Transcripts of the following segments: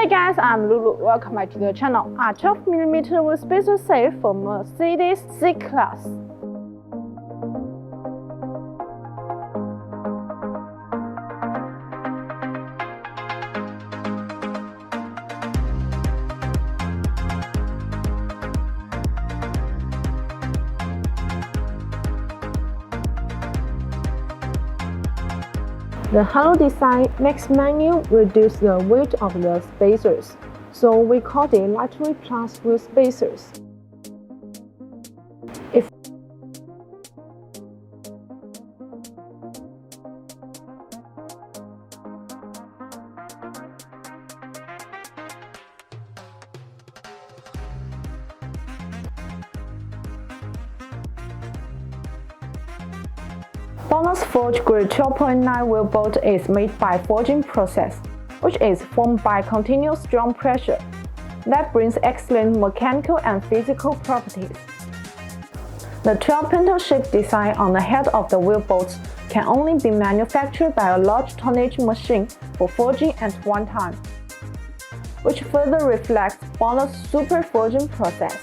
Hey guys, I'm Lulu. Welcome back to the channel. A 12mm with spacer safe for Mercedes C-Class. The hollow design makes manual reduce the weight of the spacers, so we call the lightweight plus with spacers. BONOSS Forge Grade 12.9 wheel bolt is made by forging process, which is formed by continuous strong pressure that brings excellent mechanical and physical properties. The 12-pintle-shaped design on the head of the wheel bolts can only be manufactured by a large tonnage machine for forging at one time, which further reflects BONOSS super forging process.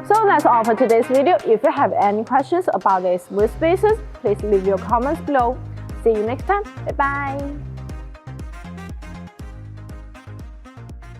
So that's all for today's video. If you have any questions about these wheel spacers, please leave your comments below. See you next time. Bye bye.